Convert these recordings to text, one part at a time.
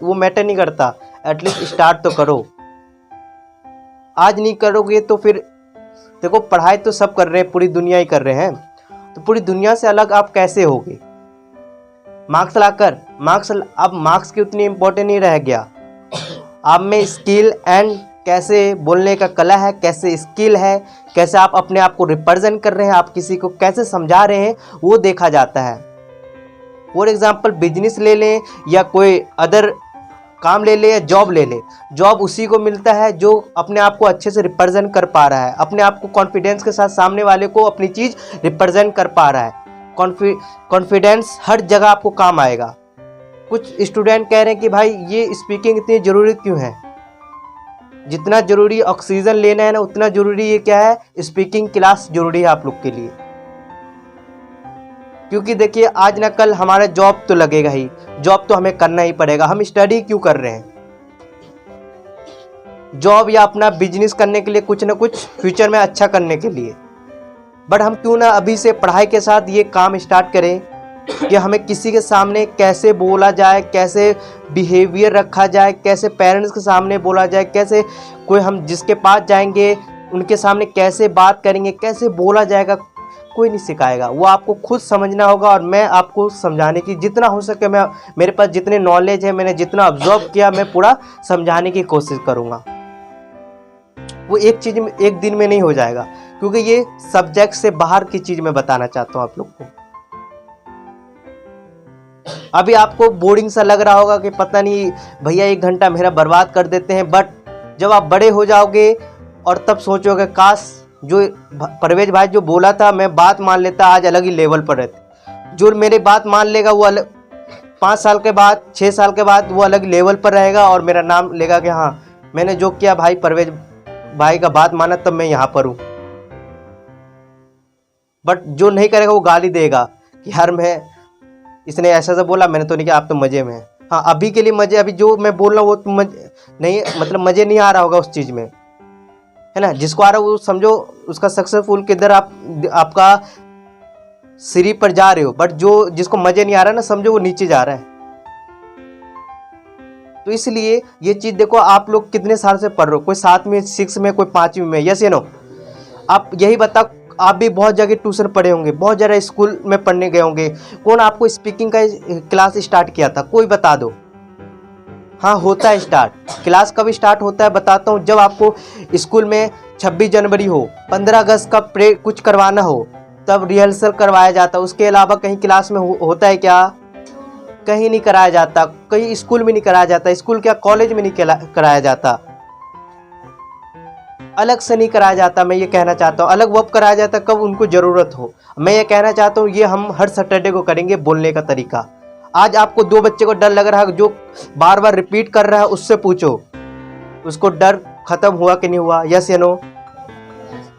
वो मैटर नहीं करता, एटलीस्ट स्टार्ट तो करो। आज नहीं करोगे तो फिर देखो, पढ़ाई तो सब कर रहे हैं, पूरी दुनिया ही कर रहे हैं, तो पूरी दुनिया से अलग आप कैसे होगे? मार्क्स लाकर, अब मार्क्स की उतनी इम्पोर्टेंट नहीं रह गया। आप में स्किल एंड कैसे बोलने का कला है, कैसे स्किल है, कैसे आप अपने आप को रिप्रेजेंट कर रहे हैं, आप किसी को कैसे समझा रहे हैं, वो देखा जाता है। फॉर एग्जाम्पल बिजनेस ले लें या कोई अदर काम ले ले या जॉब ले ले, जॉब उसी को मिलता है जो अपने आप को अच्छे से रिप्रेजेंट कर पा रहा है, अपने आप को कॉन्फिडेंस के साथ सामने वाले को अपनी चीज़ रिप्रेजेंट कर पा रहा है। कॉन्फिडेंस हर जगह आपको काम आएगा। कुछ स्टूडेंट कह रहे हैं कि भाई ये स्पीकिंग इतनी ज़रूरी क्यों है? जितना ज़रूरी ऑक्सीजन लेना है ना, उतना ज़रूरी ये क्या है, स्पीकिंग क्लास ज़रूरी है आप लोग के लिए। क्योंकि देखिए आज ना कल हमारा जॉब तो लगेगा ही, जॉब तो हमें करना ही पड़ेगा। हम स्टडी क्यों कर रहे हैं? जॉब या अपना बिजनेस करने के लिए, कुछ ना कुछ फ्यूचर में अच्छा करने के लिए। बट हम क्यों ना अभी से पढ़ाई के साथ ये काम स्टार्ट करें कि हमें किसी के सामने कैसे बोला जाए, कैसे बिहेवियर रखा जाए, कैसे पेरेंट्स के सामने बोला जाए, कैसे कोई हम जिसके पास जाएंगे उनके सामने कैसे बात करेंगे, कैसे बोला जाएगा, कोई नहीं सिखाएगा। वो आपको खुद समझना होगा। और मैं आपको समझाने की जितना हो सके, मैं मेरे पास जितने नॉलेज है, मैंने जितना ऑब्जर्व किया, मैं पूरा समझाने की कोशिश करूँगा। वो एक चीज़ में एक दिन में नहीं हो जाएगा, क्योंकि ये सब्जेक्ट से बाहर की चीज़ मैं बताना चाहता हूँ आप लोग को। अभी आपको बोरिंग सा लग रहा होगा कि पता नहीं भैया 1 घंटा मेरा बर्बाद कर देते हैं, बट जब आप बड़े हो जाओगे और तब सोचोगे काश जो परवेज भाई जो बोला था मैं बात मान लेता, आज अलग ही लेवल पर रहते। जो मेरी बात मान लेगा वो अलग 5 साल के बाद, 6 साल के बाद वो अलग लेवल पर रहेगा और मेरा नाम लेगा कि हाँ मैंने जो किया भाई परवेज भाई का बात माना तब मैं यहाँ पर हूँ। बट जो नहीं करेगा वो गाली देगा कि यार मैं इसने ऐसा सा बोला, मैंने तो नहीं किया, आप तो मज़े में है। हाँ अभी के लिए मज़े, अभी जो मैं बोल रहा हूँ वो नहीं, मतलब मज़े नहीं आ रहा होगा उस चीज़ में, है ना। जिसको आ रहा है वो समझो उसका सक्सेसफुल किधर आपका सीढ़ी पर जा रहे हो, बट जो जिसको मज़े नहीं आ रहा ना, समझो वो नीचे जा रहा है। तो इसलिए ये चीज़ देखो, आप लोग कितने साल से पढ़ रहे हो, कोई 7वीं 6 में, कोई 5वीं में, यस या नो। आप यही बताओ, आप भी बहुत जगह ट्यूशन पढ़े होंगे, बहुत जगह स्कूल में पढ़ने गए होंगे। कौन आपको स्पीकिंग का क्लास स्टार्ट किया था? कोई बता दो। हाँ होता है स्टार्ट। क्लास कब स्टार्ट होता है बताता हूँ, जब आपको स्कूल में 26 जनवरी हो, 15 अगस्त का कुछ करवाना हो, तब रिहर्सल करवाया जाता है। उसके अलावा कहीं क्लास में होता है क्या? कहीं नहीं कराया जाता, कहीं स्कूल में नहीं कराया जाता, स्कूल क्या कॉलेज में नहीं कराया जाता, अलग से नहीं कराया जाता। मैं ये कहना चाहता हूँ अलग वक्त कराया जाता कब उनको ज़रूरत हो। मैं ये कहना चाहता हूँ ये हम हर सैटरडे को करेंगे। बोलने का तरीका, आज आपको 2 बच्चे को डर लग रहा है जो बार बार रिपीट कर रहा है, उससे पूछो उसको डर खत्म हुआ कि नहीं हुआ, यस या नो।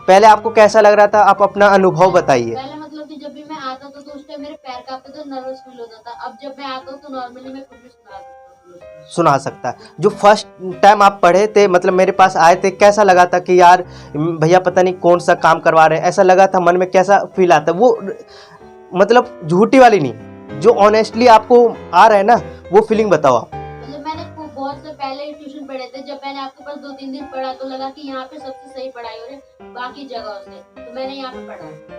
पहले आपको कैसा लग रहा था, आप अपना अनुभव बताइए। पहले मतलब कि जब भी मैं आता था तो उस टाइम मेरे पैर कांपते थे, नर्वस फील होता था। अब जब मैं आता हूँ तो नॉर्मली मैं खुद भी सुना सकता है। जो फर्स्ट टाइम आप पढ़े थे, मतलब मेरे पास आए थे, कैसा लगा था कि यार भैया पता नहीं कौन सा काम करवा रहे हैं, ऐसा लगा था मन में? कैसा फील आता है वो, मतलब झूठी वाली नहीं, जो ऑनेस्टली आपको आ रहा है ना, वो फीलिंग बताओ आप। मतलब मैंने बहुत से पहले ट्यूशन पढ़े थे, जब मैंने आपके पास 2-3 दिन पढ़ा तो लगा कि यहाँ पे सबसे सही पढ़ाई हो रही है बाकी जगहों से, तो मैंने यहाँ पे पढ़ा।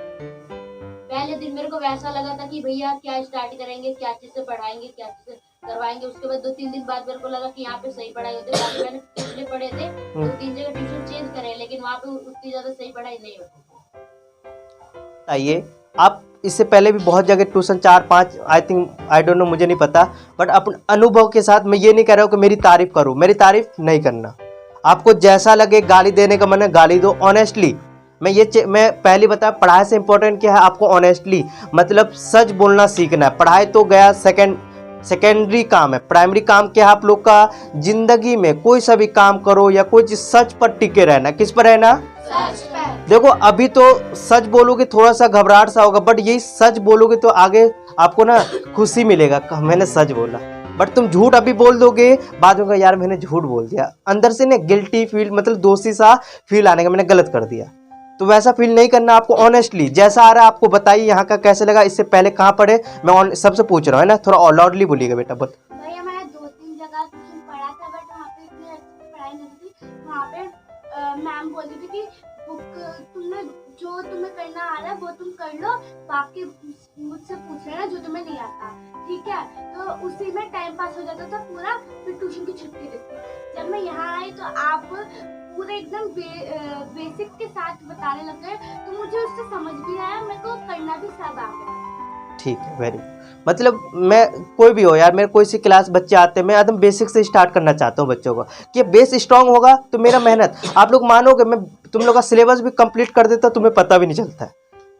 पहले दिन मेरे को वैसा लगा था कि भैया क्या स्टार्ट करेंगे, क्या चीज से पढ़ाएंगे, क्या चीज से करवाएंगे। उसके बाद 2-3 दिन बाद मेरे को लगा कि यहाँ पे सही पढ़ाई होती है। मैंने पिछले पढ़े थे 2-3 जगह ट्यूशन चेंज करे, लेकिन वहाँ पे उतनी ज्यादा सही पढ़ाई नहीं होती। आइए, आप इससे पहले भी बहुत जगह tuition 4-5 I think, I don't know, मुझे नहीं पता, बट अपने अनुभव के साथ मैं ये नहीं कह रहा हूँ कि मेरी तारीफ करो, मेरी तारीफ नहीं करना। आपको जैसा लगे, गाली देने का मन है गाली दो ऑनेस्टली। मैं पहले बताया पढ़ाई से इंपॉर्टेंट क्या है, आपको ऑनेस्टली मतलब सच बोलना सीखना है। पढ़ाई तो गया सेकेंडरी काम है, प्राइमरी काम क्या है आप लोग का? जिंदगी में कोई सा भी काम करो या कोई चीज, सच पर टिके रहना। किस पर रहना? सच पर। देखो अभी तो सच बोलोगे थोड़ा सा घबराहट सा होगा, बट यही सच बोलोगे तो आगे आपको ना खुशी मिलेगा, मैंने सच बोला। बट तुम झूठ अभी बोल दोगे, बाद में यार मैंने झूठ बोल दिया, अंदर से ना गिल्टी फील, मतलब दोषी सा फील आने का, मैंने गलत कर दिया। तो वैसा फील नहीं करना आपको, ऑनेस्टली जैसा आ रहा है आपको बताइए। यहाँ का कैसे लगा, इससे पहले कहाँ पढ़े, मैं सबसे पूछ रहा हूँ, है ना। थोड़ा लाउडली बोलिएगा बेटा। भैया मैं 2-3 जगह पढ़ा था बट वहाँ पे इतनी अच्छी से पढ़ाई नहीं थी। वहाँ पे मैम बोली थी कि बुक तुमने जो तुम्हें करना आ रहा है वो तुम कर लो, बाकी मुझसे पूछ लेना जो तुम्हें नहीं आता, ठीक है। तो उसी में टाइम पास हो जाता था पूरा, फिर ट्यूशन की छुट्टी देती। जब मैं यहाँ आई तो आप पूरे एकदम बेसिक के साथ बताने लग गए, तो मुझे उससे समझ भी आया, मेरे को करना भी सब आ गया। ठीक है, वेरी गुड। मतलब मैं कोई भी हो यार, मेरे कोई सी क्लास बच्चे आते हैं, मैं एकदम बेसिक से स्टार्ट करना चाहता हूँ बच्चों को कि बेस स्ट्रांग होगा तो मेरा मेहनत, आप लोग मानोगे मैं तुम लोग का सिलेबस भी कंप्लीट कर देता, तुम्हें पता भी नहीं चलता है।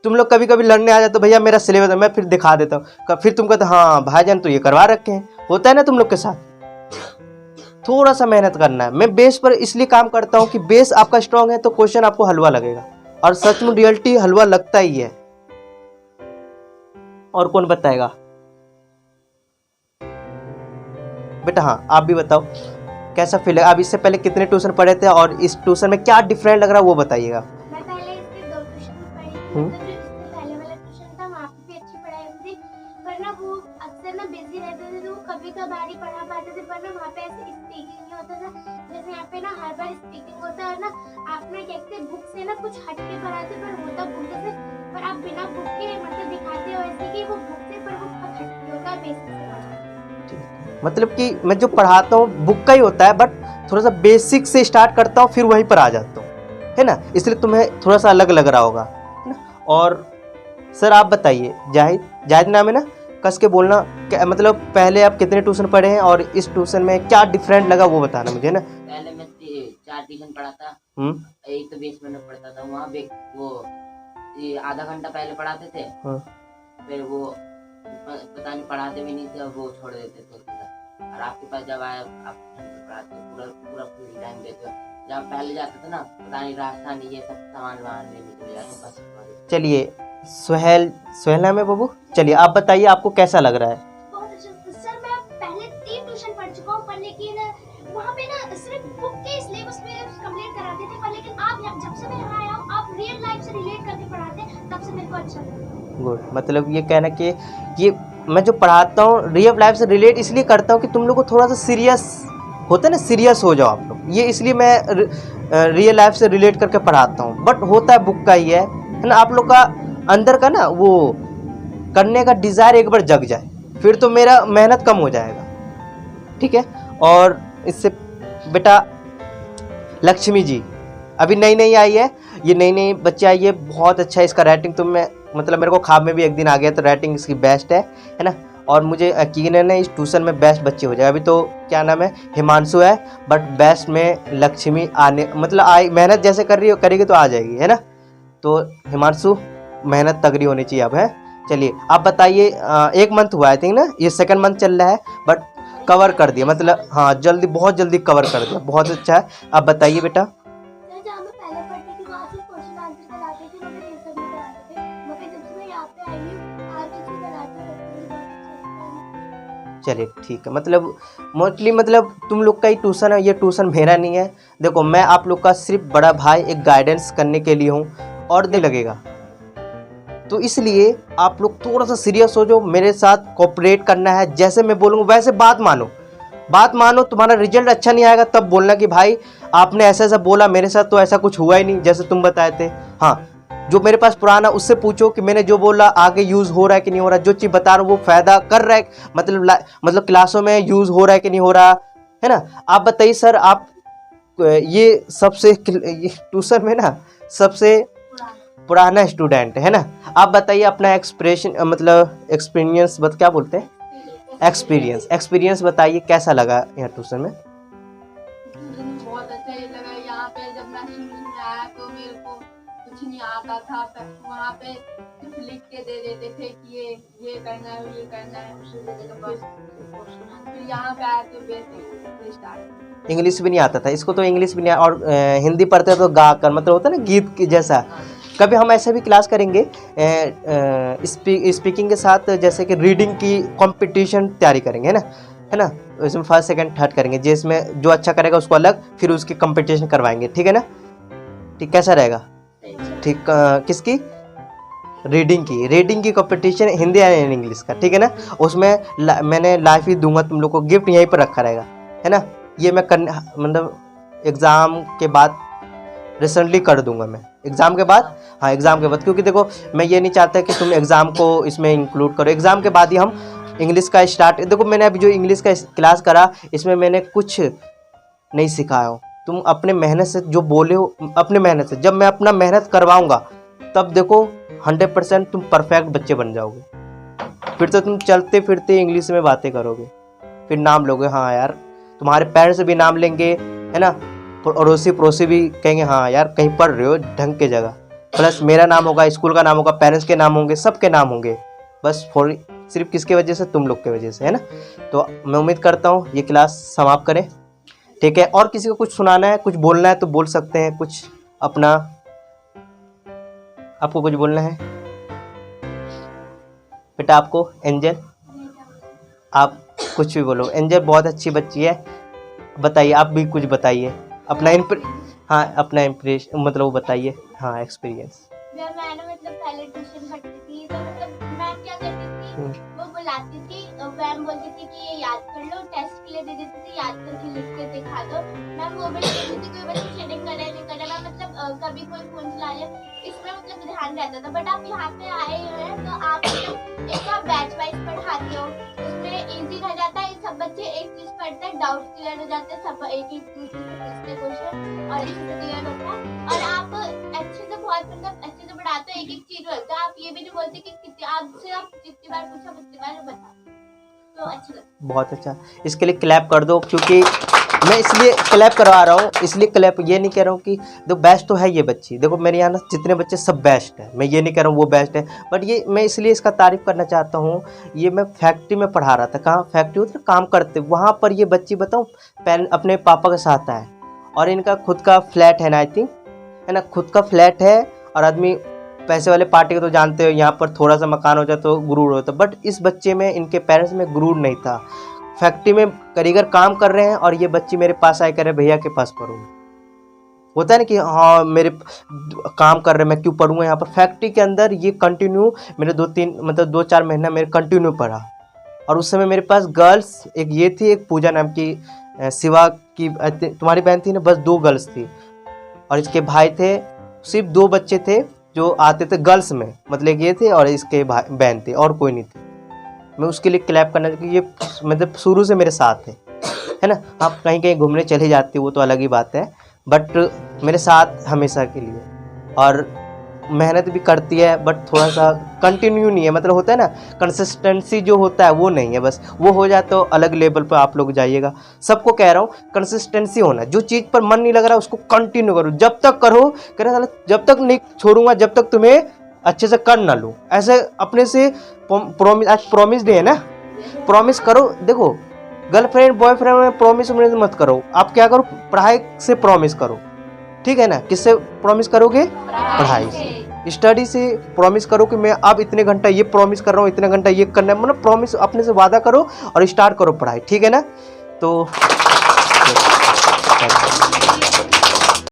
तुम लोग कभी कभी लड़ने आ जाते हो, भैया मेरा सिलेबस है, मैं फिर दिखा देता हूँ, फिर तुम कहते हाँ भाईजान तो ये करवा रखे हैं, होता है ना तुम लोग के साथ। थोड़ा सा मेहनत करना है। मैं बेस पर इसलिए काम करता हूँ कि बेस आपका स्ट्रांग है तो क्वेश्चन आपको हलवा लगेगा, और सच में रियलिटी हलवा लगता ही है। और कौन बताएगा बेटा? हाँ आप भी बताओ कैसा फील है। अब इससे पहले कितने ट्यूशन पढ़े थे और इस ट्यूशन में क्या डिफरेंट लग रहा है वो बताइएगा। मैं पहले इसके 2 ट्यूशन पढ़ी थी, मतलब जो इससे पहले वाला ट्यूशन था वहाँ पे भी अच्छी पढ़ाई होती थी, पर ना वो अक्सर ना बिजी रहते थे तो वो कभी कभार ही पढ़ा पाते थे, पर ना वहाँ पे ऐसे स्पीकिंग नहीं होता था जैसे यहाँ पे ना हर बार स्पीकिंग होता है ना। आप ना कहते बुक से ना कुछ हट के पढ़ाते पर होता बुक से, पर आप बिना बुक के मतलब दिखाते हो ऐसे कि वो बुक से, पर वो बहुत हट होता है बेसिक से पढ़ाते। मतलब कि मैं जो पढ़ाता हूँ बुक का ही होता है, बट थोड़ा सा बेसिक से स्टार्ट करता हूँ फिर वहीं पर आ जाता हूँ, है ना, इसलिए तुम्हें थोड़ा सा अलग लग रहा होगा, है ना। और सर आप बताइए, जाहिद नाम है ना, कस के बोलना, मतलब पहले आप कितने ट्यूशन पढ़े हैं और इस ट्यूशन में क्या डिफरेंट लगा वो बताना मुझे ना। पहले मैं 4 ट्यूशन पढ़ा था। एक तो बेसमेंट में पढ़ता था, वहाँ पे वो आधा घंटा पहले पढ़ाते थे, फिर वो पता नहीं पढ़ाते भी नहीं थे, वो छोड़ देते थे सीधा। और आपके पास जब आए आप पढ़ाते पूरा फुल टाइम देते हो। जब पहले जाते थे ना, पता नहीं रास्ता नहीं, ये सब सामान लेने चले जाते बस। चलिए सुहेल नाम है बाबू, चलिए आप बताइए आपको कैसा लग रहा है। बहुत अच्छा सर, मैं पहले 3 ट्यूशन पढ़ चुका हूँ, पर लेकिन वहाँ पे ना सिर्फ बुक के सिलेबस में कंप्लीट कराते थे, पर लेकिन आप जब से मैं यहाँ आया हूँ आप रियल लाइफ से रिलेट करके पढ़ाते हैं, तब से मेरे को अच्छा लगा। गुड, मतलब ये कहना कि ये मैं जो पढ़ाता हूँ रियल लाइफ से रिलेट इसलिए करता हूँ कि तुम लोग को थोड़ा सा सीरियस होता है ना, सीरियस हो जाओ आप लोग, ये इसलिए मैं रियल लाइफ से रिलेट करके पढ़ाता हूँ। बट होता है बुक का ही है ना, आप लोग का अंदर का ना वो करने का डिज़ायर एक बार जग जाए फिर तो मेरा मेहनत कम हो जाएगा, ठीक है। और इससे बेटा लक्ष्मी जी अभी नई आई है, ये नई बच्ची आई है, बहुत अच्छा है इसका राइटिंग, तो मैं मतलब मेरे को ख्वाब में भी एक दिन आ गया, तो राइटिंग इसकी बेस्ट है ना। और मुझे यकीन है ना इस ट्यूशन में बेस्ट बच्चे हो जाए। अभी तो क्या नाम है, हिमांशु है, बट बेस्ट में लक्ष्मी आने मतलब मेहनत जैसे करेगी तो आ जाएगी, है ना। तो हिमांशु मेहनत तगड़ी होनी चाहिए अब, है। चलिए आप बताइए, 1 मंथ हुआ आई थिंक ना, ये 2nd मंथ चल रहा है, बट कवर कर दिया, मतलब हाँ जल्दी, बहुत जल्दी कवर कर दिया, बहुत अच्छा है। आप बताइए बेटा। जहाँ मैं पहले पढ़ती थी वहाँ से क्वेश्चन आंसर कराते थे, मगर ये सब नहीं कराते थे, मगर जब से मैं यहाँ पे आई हूँ आज ये चीज़ कराते हैं। चलिए ठीक है, मतलब मोस्टली मतलब तुम लोग का ही ट्यूशन है, ये ट्यूशन मेरा नहीं है। देखो मैं आप लोग का सिर्फ बड़ा भाई एक गाइडेंस करने के लिए हूँ, और नहीं लगेगा, तो इसलिए आप लोग थोड़ा सा सीरियस हो जाओ, मेरे साथ कोऑपरेट करना है, जैसे मैं बोलूँगा वैसे बात मानो। तुम्हारा रिजल्ट अच्छा नहीं आएगा तब बोलना कि भाई आपने ऐसा बोला, मेरे साथ तो ऐसा कुछ हुआ ही नहीं जैसे तुम बताए थे। हाँ, जो मेरे पास पुराना उससे पूछो कि मैंने जो बोला आगे यूज़ हो रहा है कि नहीं हो रहा, जो चीज़ बता रहा हूँ वो फ़ायदा कर रहा है, मतलब क्लासों में यूज़ हो रहा है कि नहीं हो रहा, है ना। आप बताइए सर, आप ये सबसे ट्यूशन में ना सबसे पुराना स्टूडेंट है ना, आप बताइए अपना एक्सपीरियंस क्या बोलते हैं, एक्सपीरियंस बताइए कैसा लगा यहाँ ट्यूशन में। बहुत अच्छा ही लगा यहाँ पे। जब मैं शुरू में आया तो मेरे को कुछ नहीं आता था, वहाँ पे सिर्फ लिख के दे देते थे कि ये करना है, ये करना है। फिर यहाँ पे आया तो बेसिक स्टार्ट। इंग्लिश भी नहीं आता था इसको, तो इंग्लिश भी नहीं, और हिंदी पढ़ते तो गा कर, मतलब होता है ना गीत की जैसा। कभी हम ऐसे भी क्लास करेंगे स्पीकिंग के साथ, जैसे कि रीडिंग की कंपटीशन तैयारी करेंगे, है ना। इसमें 1st, 2nd, 3rd करेंगे, जिसमें जो अच्छा करेगा उसको अलग, फिर उसकी कंपटीशन करवाएंगे, ठीक है ना। ठीक, कैसा रहेगा? ठीक, किसकी? रीडिंग की कंपटीशन, हिंदी एंड इंग्लिश का, ठीक है ना। उसमें मैंने लाइफ ही दूंगा तुम लोग को, गिफ्ट यहीं पर रखा रहेगा, है ना। ये मैं करने मतलब एग्ज़ाम के बाद रिसेंटली कर दूंगा मैं एग्ज़ाम के बाद। हाँ एग्ज़ाम के बाद, क्योंकि देखो मैं ये नहीं चाहता कि तुम एग्ज़ाम को इसमें इंक्लूड करो। एग्ज़ाम के बाद ही हम इंग्लिश का स्टार्ट, देखो मैंने अभी जो इंग्लिश का क्लास करा इसमें मैंने कुछ नहीं सिखाया हो। तुम अपने मेहनत से जो बोले हो, अपने मेहनत से, जब मैं अपना मेहनत करवाऊँगा तब देखो 100% तुम परफेक्ट बच्चे बन जाओगे। फिर तो तुम चलते फिरते इंग्लिश में बातें करोगे, फिर नाम लोगे, हाँ यार तुम्हारे पेरेंट्स भी नाम लेंगे, है ना, अड़ोसी पड़ोसी भी कहेंगे हाँ यार कहीं पढ़ रहे हो ढंग के जगह। प्लस मेरा नाम होगा, स्कूल का नाम होगा, पेरेंट्स के नाम होंगे, सबके नाम होंगे, बस सिर्फ किसके वजह से, तुम लोग के वजह से, है ना। तो मैं उम्मीद करता हूँ ये क्लास समाप्त करें, ठीक है। और किसी को कुछ सुनाना है, कुछ बोलना है तो बोल सकते हैं, कुछ अपना, आपको कुछ बोलना है बेटा? आपको एंजल, आप कुछ भी बोलो। एंजल बहुत अच्छी बच्ची है, बताइए आप भी कुछ बताइए अपना हाँ अपना इम्प्रेशन, मतलब वो बताइए, हाँ एक्सपीरियंस। जब मैंने मतलब पहले ट्यूशन पढ़ती थी तो मतलब मैम क्या करती थी, वो बुलाती थी, मैम बोलती थी कि ये याद कर लो, टेस्ट के लिए दे देती थी, याद करके लिख के दिखा दो। मैम वो भी देखती थी कोई बच्चे चीटिंग कर रहे हैं नहीं कर रहे, मैं मतलब कभी कोई फोन चला रहे, इसमें मतलब ध्यान रहता था। बट आप यहाँ पे आए हुए हैं तो आप मतलब एक आप बैच वाइज पढ़ाते हो, उसमें इजी रह जाता है, सब बच्चे एक चीज पढ़ते हैं, डाउट क्लियर हो जाते हैं, सब एक एक दूसरे से पूछते क्वेश्चन और अच्छे से क्लियर होता है। और आप अच्छे से बहुत मतलब अच्छे से पढ़ाते हो, एक एक चीज होता है। आप ये भी नहीं बोलते कि कितनी आपसे आप जितनी बार पूछा उतनी बार बता, तो अच्छा लगता है। बहुत अच्छा, इसके लिए क्लैप कर दो, क्योंकि मैं इसलिए क्लैप करवा रहा हूँ, इसलिए क्लैप ये नहीं कह रहा हूँ कि देखो बेस्ट तो है ये बच्ची, देखो मेरे यहाँ ना जितने बच्चे सब बेस्ट है, मैं ये नहीं कह रहा हूँ वो बेस्ट है, बट ये मैं इसलिए इसका तारीफ़ करना चाहता हूँ। ये मैं फैक्ट्री में पढ़ा रहा था, कहाँ फैक्ट्री होती है काम करते, वहाँ पर ये बच्ची बताऊँ अपने पापा के साथ है, और इनका खुद का फ्लैट है ना, आई थिंक है ना, खुद का फ्लैट है। और आदमी पैसे वाले पार्टी को तो जानते हो, यहाँ पर थोड़ा सा मकान हो जाए तो गुरूर होता, बट इस बच्चे में, इनके पेरेंट्स में गुरूर नहीं था। फैक्ट्री में कारीगर काम कर रहे हैं और ये बच्ची मेरे पास आए, करे भैया के पास पढ़ूँ। होता है ना कि हाँ मेरे काम कर रहे, मैं क्यों पढ़ूँगा यहाँ पर। फैक्ट्री के अंदर ये कंटिन्यू मेरे 2-4 महीना मेरे कंटिन्यू पढ़ा। और उस समय मेरे पास गर्ल्स एक ये थी, एक पूजा नाम की, शिवा की तुम्हारी बहन थी ना, बस 2 गर्ल्स थी। और इसके भाई थे, सिर्फ 2 बच्चे थे जो आते थे गर्ल्स में, मतलब ये थे और इसके बहन थे, और कोई नहीं थे। मैं उसके लिए क्लैप करना चाहिए, ये मतलब शुरू से मेरे साथ है ना। आप कहीं कहीं घूमने चले जाते हो वो तो अलग ही बात है, बट मेरे साथ हमेशा के लिए। और मेहनत भी करती है, बट थोड़ा सा कंटिन्यू नहीं है, मतलब होता है ना कंसिस्टेंसी जो होता है वो नहीं है, बस वो हो जाए तो अलग लेवल पर आप लोग जाइएगा। सबको कह रहा हूँ कंसिस्टेंसी होना, जो चीज़ पर मन नहीं लग रहा उसको कंटिन्यू करो, जब तक करो, कह रहा जब तक नहीं छोड़ूंगा जब तक तुम्हें अच्छे से कर ना लो। ऐसे अपने से प्रॉमिस, आज प्रॉमिस डे है ना, प्रॉमिस करो। देखो गर्लफ्रेंड बॉयफ्रेंड में प्रॉमिस मत करो, आप क्या करो, पढ़ाई से प्रॉमिस करो, ठीक है ना। किससे प्रॉमिस करोगे? पढ़ाई से, स्टडी से प्रॉमिस करो कि मैं अब इतने घंटा ये प्रॉमिस कर रहा हूँ, इतने घंटा ये करना है, मतलब प्रॉमिस अपने से वादा करो और स्टार्ट करो पढ़ाई, ठीक है ना। तो